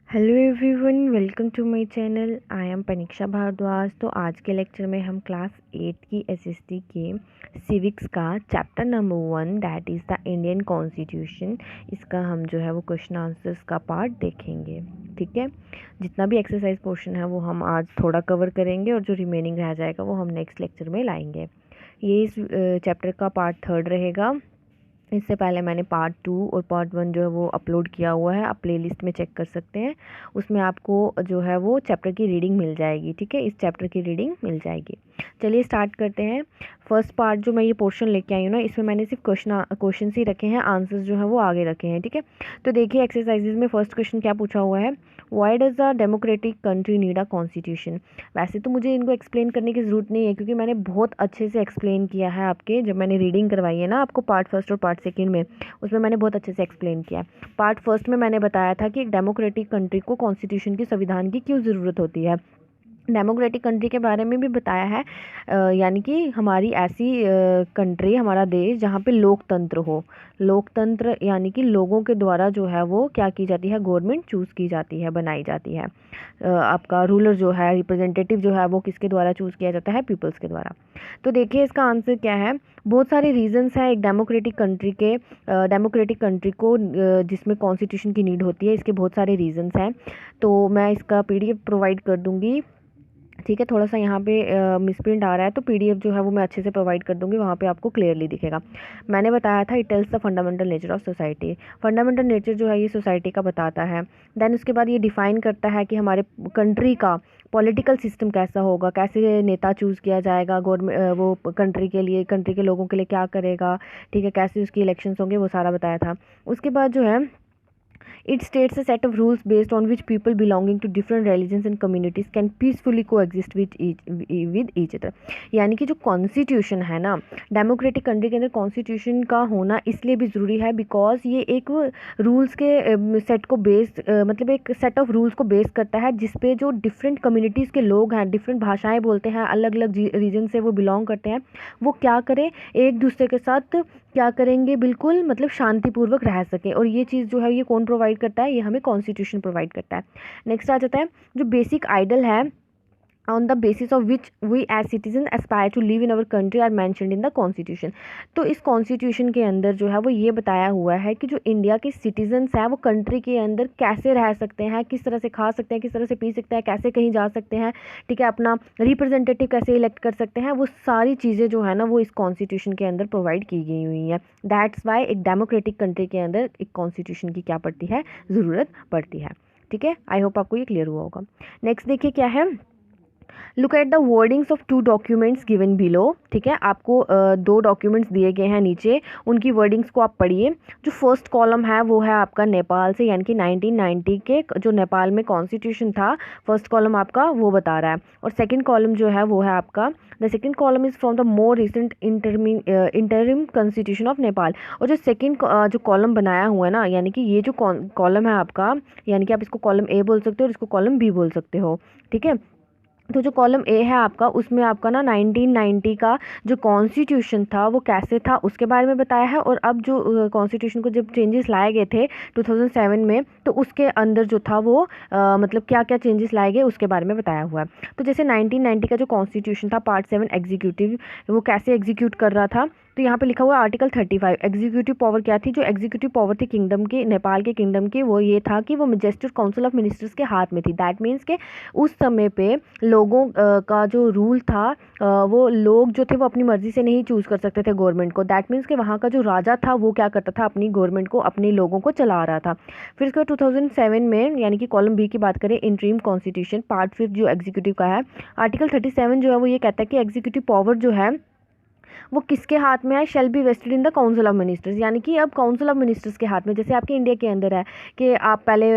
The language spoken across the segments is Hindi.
Hello everyone, welcome to my channel. I am Paniksha Bhardwaj. तो आज के लेक्चर में हम क्लास 8 की एसएसटी के सिविक्स का chapter number 1 that is the Indian constitution, इसका हम जो है वो क्वेश्चन आंसर्स का पार्ट देखेंगे। ठीक है, जितना भी एक्सरसाइज पोर्शन है वो हम आज थोड़ा कवर करेंगे और जो रिमेनिंग रह जाएगा वो हम नेक्स्ट लेक्चर में लाएंगे। ये इस चैप्टर का पार्ट 3 रहेगा। इससे पहले मैंने पार्ट 2 और पार्ट 1 जो है वो अपलोड किया हुआ है, आप प्लेलिस्ट में चेक कर सकते हैं। उसमें आपको जो है वो चैप्टर की रीडिंग मिल जाएगी। ठीक है, इस चैप्टर की रीडिंग मिल जाएगी। चलिए स्टार्ट करते हैं। फर्स्ट पार्ट जो मैं ये पोर्शन लेके आई हूँ ना, इसमें मैंने सिर्फ क्वेश्चन ही रखे हैं, आंसर्स जो है वो आगे रखे हैं। ठीक है, तो देखिए एक्सरसाइजेज में फर्स्ट क्वेश्चन क्या पूछा हुआ है, why does the democratic country need a constitution. वैसे तो मुझे इनको एक्सप्लेन करने की ज़रूरत नहीं है, क्योंकि मैंने बहुत अच्छे से एक्सप्लेन किया है आपके, जब मैंने रीडिंग करवाई है ना आपको पार्ट फर्स्ट और पार्ट सेकंड में, उसमें मैंने बहुत अच्छे से एक्सप्लेन किया है। पार्ट फर्स्ट में मैंने बताया था कि एक डेमोक्रेटिक कंट्री को कॉन्स्टिट्यूशन की, संविधान की क्यों ज़रूरत होती है। डेमोक्रेटिक कंट्री के बारे में भी बताया है, यानी कि हमारी ऐसी कंट्री, हमारा देश जहाँ पे लोकतंत्र हो। लोकतंत्र यानी कि लोगों के द्वारा जो है वो क्या की जाती है, गवर्नमेंट चूज़ की जाती है, बनाई जाती है। आपका रूलर जो है, रिप्रेजेंटेटिव जो है वो किसके द्वारा चूज़ किया जाता है, पीपल्स के द्वारा। तो देखिए इसका आंसर क्या है। बहुत सारे रीजंस हैं एक डेमोक्रेटिक कंट्री के, डेमोक्रेटिक कंट्री को जिसमें कॉन्स्टिट्यूशन की नीड होती है, इसके बहुत सारे रीजंस हैं। तो मैं इसका पीडीएफ प्रोवाइड कर दूंगी। ठीक है, थोड़ा सा यहाँ पे मिसप्रिंट आ रहा है, तो पीडीएफ जो है वो मैं अच्छे से प्रोवाइड कर दूंगी, वहाँ पे आपको क्लियरली दिखेगा। मैंने बताया था it tells the fundamental nature of society. Fundamental nature जो है ये सोसाइटी का बताता है। देन उसके बाद ये डिफाइन करता है कि हमारे कंट्री का पॉलिटिकल सिस्टम कैसा होगा, कैसे नेता चूज़ किया जाएगा, गवर्नमेंट वो कंट्री के लिए, कंट्री के लोगों के लिए क्या करेगा। ठीक है, कैसे उसकी इलेक्शंस होंगे, वो सारा बताया था। उसके बाद जो है it states a set of rules based on which people belonging to different religions and communities can peacefully coexist with each other। यानी कि जो कॉन्स्टिट्यूशन है ना, डेमोक्रेटिक कंट्री के अंदर कॉन्स्टिट्यूशन का होना इसलिए भी ज़रूरी है बिकॉज ये एक रूल्स के सेट को बेस, मतलब एक सेट ऑफ रूल्स को बेस करता है, जिसपे जो डिफरेंट कम्युनिटीज़ के लोग हैं, डिफरेंट भाषाएं बोलते हैं, अलग अलग रीजन से वो बिलोंग करते हैं, वो क्या करें, एक दूसरे के साथ क्या करेंगे, बिल्कुल मतलब शांतिपूर्वक रह सकें। और ये चीज़ जो है ये कौन प्रोवाइड करता है, ये हमें कॉन्स्टिट्यूशन प्रोवाइड करता है। नेक्स्ट आ जाता है जो बेसिक आइडल है on the basis of which we as citizens aspire to live in our country are mentioned in the constitution। तो इस कॉन्स्टिट्यूशन के अंदर जो है वो ये बताया हुआ है कि जो इंडिया के सिटीजन्स हैं वो कंट्री के अंदर कैसे रह सकते हैं, किस तरह से खा सकते हैं, किस तरह से पी सकते हैं, कैसे कहीं जा सकते हैं। ठीक है, अपना रिप्रेजेंटेटिव कैसे इलेक्ट कर सकते हैं, वो सारी चीज़ें जो है ना वो इस कॉन्स्टिट्यूशन के अंदर प्रोवाइड की गई हुई हैं। दैट्स वाई एक डेमोक्रेटिक कंट्री के अंदर एक कॉन्स्टिट्यूशन की क्या पड़ती है, ज़रूरत पड़ती है। ठीक है, आई होप आपको ये क्लियर हुआ होगा। नेक्स्ट देखिए क्या है, look at the wordings of 2 documents given below. ठीक है, आपको 2 डॉक्यूमेंट्स दिए गए हैं नीचे, उनकी वर्डिंग्स को आप पढ़िए। जो फर्स्ट कॉलम है वो है आपका नेपाल से, यानी कि 1990 के जो नेपाल में कॉन्स्टिट्यूशन था, फर्स्ट कॉलम आपका वो बता रहा है। और सेकंड कॉलम जो है वो है आपका, the second column is from the more recent interim constitution of Nepal. और जो सेकंड जो कॉलम बनाया हुआ है ना, यानी कि ये जो कॉलम है आपका, यानी कि आप इसको कॉलम ए बोल सकते हो और इसको कॉलम बी बोल सकते हो। ठीक है, तो जो कॉलम ए है आपका, उसमें आपका ना 1990 का जो कॉन्स्टिट्यूशन था वो कैसे था उसके बारे में बताया है। और अब जो कॉन्स्टिट्यूशन को जब चेंजेस लाए गए थे 2007 में, तो उसके अंदर जो था वो मतलब क्या क्या चेंजेस लाए गए उसके बारे में बताया हुआ है। तो जैसे 1990 का जो कॉन्स्टिट्यूशन था, पार्ट 7 एग्जीक्यूटिव, वो कैसे एग्जीक्यूट कर रहा था, तो यहाँ पे लिखा हुआ है आर्टिकल 35 एग्जीक्यूटिव पावर क्या थी। जो एग्जीक्यूटिव पावर थी किंगडम के, नेपाल के किंगडम की, वो ये था कि वो मैजेस्टिक काउंसिल ऑफ मिनिस्टर्स के हाथ में थी। दैट मीन्स के उस समय पे लोगों का जो रूल था, वो लोग जो थे वो अपनी मर्जी से नहीं चूज़ कर सकते थे गवर्नमेंट को। दैट मीन्स कि वहाँ का जो राजा था वो क्या करता था, अपनी गवर्नमेंट को, अपने लोगों को चला रहा था। फिर इसके 2007 में, यानी कि कॉलम बी की बात करें, इंटरिम कॉन्स्टिट्यूशन पार्ट 5 जो एग्जीक्यूटिव का है, आर्टिकल 37 जो है वो ये कहता है कि एग्जीक्यूटिव पावर जो है वो किसके हाथ में है, shall be vested in the council of ministers. यानी कि अब काउंसिल ऑफ मिनिस्टर्स के हाथ में, जैसे आपके इंडिया के अंदर है कि आप पहले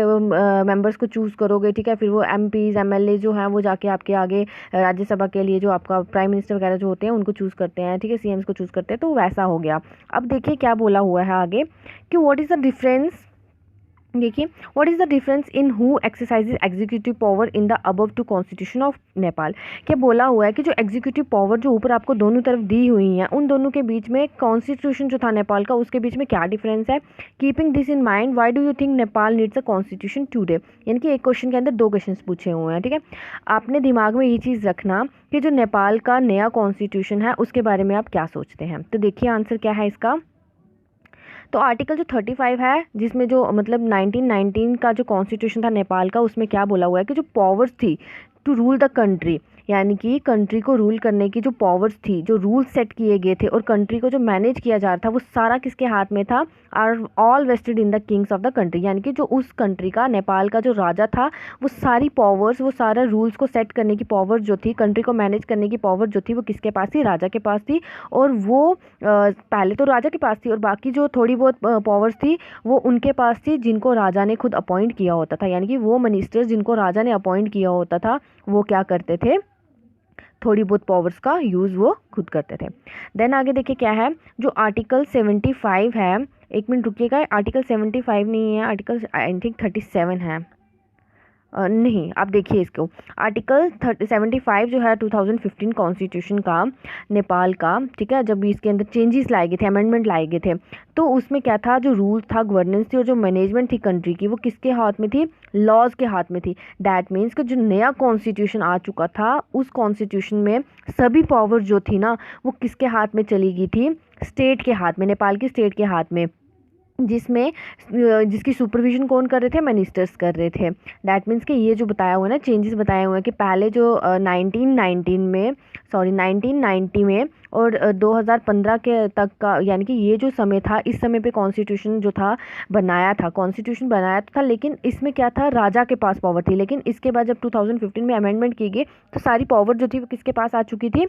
मेंबर्स को चूज़ करोगे। ठीक है, फिर वो एमपीज एमएलए जो हैं वो जाके आपके आगे राज्यसभा के लिए, जो आपका प्राइम मिनिस्टर वगैरह जो होते हैं उनको चूज़ करते हैं। ठीक है, सीएम्स को चूज़ करते हैं, तो वैसा हो गया। अब देखिए क्या बोला हुआ है आगे कि व्हाट इज़ द डिफरेंस देखिए, what is the difference in who exercises executive power in the above two constitution of Nepal. क्या बोला हुआ है कि जो एग्जीक्यूटिव पावर जो ऊपर आपको दोनों तरफ दी हुई हैं, उन दोनों के बीच में कॉन्स्टिट्यूशन जो था नेपाल का, उसके बीच में क्या डिफरेंस है। Keeping this in mind, why do you think Nepal needs a constitution today. यानी कि एक क्वेश्चन के अंदर दो क्वेश्चन पूछे हुए हैं, ठीक है। आपने दिमाग में ये चीज़ रखना कि जो नेपाल का नया कॉन्स्टिट्यूशन है उसके बारे में आप क्या सोचते हैं। तो देखिए आंसर क्या है इसका। तो आर्टिकल जो 35 है, जिसमें जो मतलब 1919 का जो कॉन्स्टिट्यूशन था नेपाल का, उसमें क्या बोला हुआ है कि जो पावर्स थी टू रूल द कंट्री, यानी कि कंट्री को रूल करने की जो पावर्स थी, जो रूल सेट किए गए थे और कंट्री को जो मैनेज किया जा रहा था, वो सारा किसके हाथ में था। Are all vested in the kings of the country. यानी कि जो उस कंट्री का, नेपाल का जो राजा था, वो सारी पावर्स, वो सारा रूल्स को सेट करने की पावर जो थी, कंट्री को मैनेज करने की पावर जो थी, वो किसके पास थी, राजा के पास थी। और वो पहले तो राजा के पास थी, और बाकी जो थोड़ी बहुत पावर्स थी वो उनके पास थी जिनको राजा ने खुद अपॉइंट किया होता था। यानी कि वो मिनिस्टर्स जिनको राजा ने अपॉइंट किया होता था, वो क्या करते थे, थोड़ी बहुत पावर्स का यूज़ वो खुद करते थे। देन आगे देखिए क्या है, जो आर्टिकल 75 है, एक मिनट रुकिएगा, आर्टिकल 75 नहीं है, आर्टिकल आई थिंक 37 है। नहीं, आप देखिए इसको, आर्टिकल 75 जो है 2015 कॉन्स्टिट्यूशन का नेपाल का, ठीक है, जब इसके अंदर चेंजेस लाए गए थे, अमेंडमेंट लाए गए थे, तो उसमें क्या था, जो रूल था, गवर्नेंस थी और जो मैनेजमेंट थी कंट्री की, वो किसके हाथ में थी, लॉज के हाथ में थी। दैट मीन्स कि जो नया कॉन्स्टिट्यूशन आ चुका था, उस कॉन्स्टिट्यूशन में सभी पावर जो थी ना, वो किसके हाथ में चली गई थी, स्टेट के हाथ में, नेपाल की स्टेट के हाथ में, जिसमें जिसकी सुपरविजन कौन कर रहे थे, मिनिस्टर्स कर रहे थे। दैट मीन्स कि ये जो बताया हुआ है ना, चेंजेस बताए हुए हैं कि पहले जो 1990 में और 2015 के तक का, यानी कि ये जो समय था, इस समय पे कॉन्स्टिट्यूशन जो था बनाया था, कॉन्स्टिट्यूशन बनाया था, लेकिन इसमें क्या था, राजा के पास पावर थी। लेकिन इसके बाद जब 2015 में अमेंडमेंट की गई, तो सारी पावर जो थी वो किसके पास आ चुकी थी,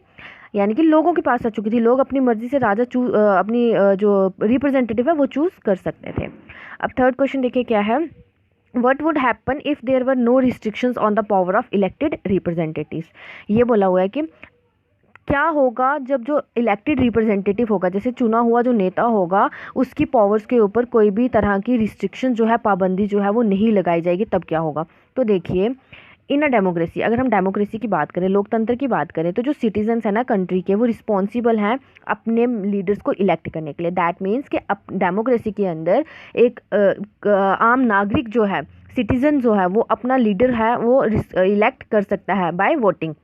यानी कि लोगों के पास आ चुकी थी। लोग अपनी मर्जी से राजा अपनी जो रिप्रेजेंटेटिव है वो चूज़ कर सकते थे। अब थर्ड क्वेश्चन देखिए क्या है, what would happen if there were no restrictions on the power of elected representatives. ये बोला हुआ है कि क्या होगा जब जो इलेक्टेड रिप्रेजेंटेटिव होगा, जैसे चुना हुआ जो नेता होगा, उसकी पावर्स के ऊपर कोई भी तरह की रिस्ट्रिक्शन जो है, पाबंदी जो है वो नहीं लगाई जाएगी, तब क्या होगा। तो देखिए, इन अ डेमोक्रेसी, अगर हम डेमोक्रेसी की बात करें, लोकतंत्र की बात करें, तो जो सिटीजन्स हैं ना कंट्री के, वो रिस्पॉन्सिबल हैं अपने लीडर्स को इलेक्ट करने के लिए। दैट मीन्स कि डेमोक्रेसी के अंदर एक आम नागरिक जो है, सिटीजन जो है, वो अपना लीडर है वो इलेक्ट कर सकता है बाय वोटिंग।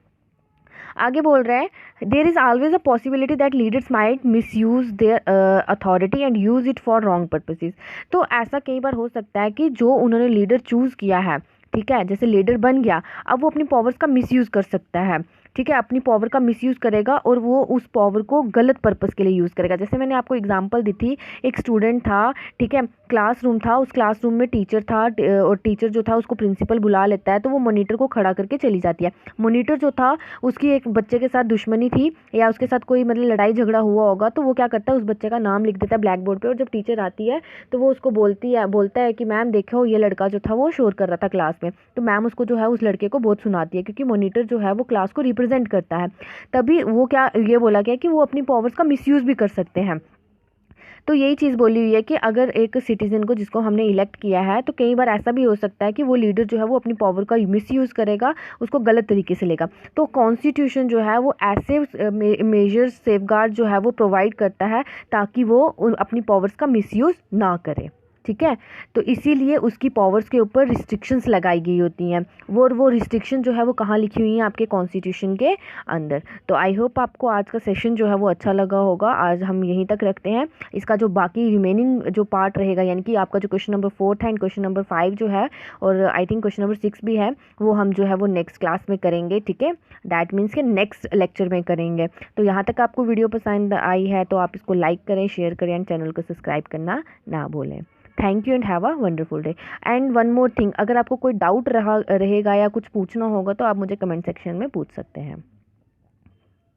आगे बोल रहे हैं, there is always a possibility that leaders might misuse their authority and use it for wrong purposes. तो ऐसा कई बार हो सकता है कि जो उन्होंने लीडर चूज़ किया है, ठीक है, जैसे लीडर बन गया, अब वो अपनी पावर्स का मिसयूज़ कर सकता है, ठीक है, अपनी पावर का मिसयूज़ करेगा और वो उस पावर को गलत पर्पस के लिए यूज़ करेगा। जैसे मैंने आपको एग्जांपल दी थी, एक स्टूडेंट था, ठीक है, क्लासरूम था, उस क्लासरूम में टीचर था, और टीचर जो था उसको प्रिंसिपल बुला लेता है, तो वो मॉनिटर को खड़ा करके चली जाती है। मॉनिटर जो था, उसकी एक बच्चे के साथ दुश्मनी थी या उसके साथ कोई मतलब लड़ाई झगड़ा हुआ होगा, तो वो क्या करता है, उस बच्चे का नाम लिख देता है ब्लैक बोर्ड पे, और जब टीचर आती है तो वो उसको बोलता है कि मैम देखो, ये लड़का जो था वो शोर कर रहा था क्लास में। तो मैम उसको जो है, उस लड़के को बहुत सुनाती है, क्योंकि मॉनिटर जो है वो क्लास को रिप्रेजेंट करता है। तभी वो क्या, ये बोला गया कि वो अपनी पावर्स का मिसयूज़ भी कर सकते हैं। तो यही चीज़ बोली हुई है कि अगर एक सिटीज़न को, जिसको हमने इलेक्ट किया है, तो कई बार ऐसा भी हो सकता है कि वो लीडर जो है वो अपनी पावर का मिसयूज़ करेगा, उसको गलत तरीके से लेगा। तो कॉन्स्टिट्यूशन जो है वो ऐसे मेजर्स, सेफगार्ड जो है वो प्रोवाइड करता है ताकि वो अपनी पावर्स का मिसयूज़ ना करे, ठीक है। तो इसीलिए उसकी पावर्स के ऊपर रिस्ट्रिक्शंस लगाई गई होती हैं। वो रिस्ट्रिक्शन जो है वो कहाँ लिखी हुई हैं, आपके कॉन्स्टिट्यूशन के अंदर। तो आई होप आपको आज का सेशन जो है वो अच्छा लगा होगा। आज हम यहीं तक रखते हैं। इसका जो बाकी रिमेनिंग जो पार्ट रहेगा, यानी कि आपका जो क्वेश्चन नंबर 4 था एंड क्वेश्चन नंबर 5 जो है, और आई थिंक क्वेश्चन नंबर 6 भी है, वो हम जो है वो नेक्स्ट क्लास में करेंगे, ठीक है। दैट मीन्स के नेक्स्ट लेक्चर में करेंगे। तो यहाँ तक आपको वीडियो पसंद आई है तो आप इसको लाइक करें, शेयर करें एंड चैनल को सब्सक्राइब करना ना भूलें। Thank you and have a wonderful day. And one more thing, अगर आपको कोई डाउट रहेगा या कुछ पूछना होगा तो आप मुझे कमेंट सेक्शन में पूछ सकते हैं।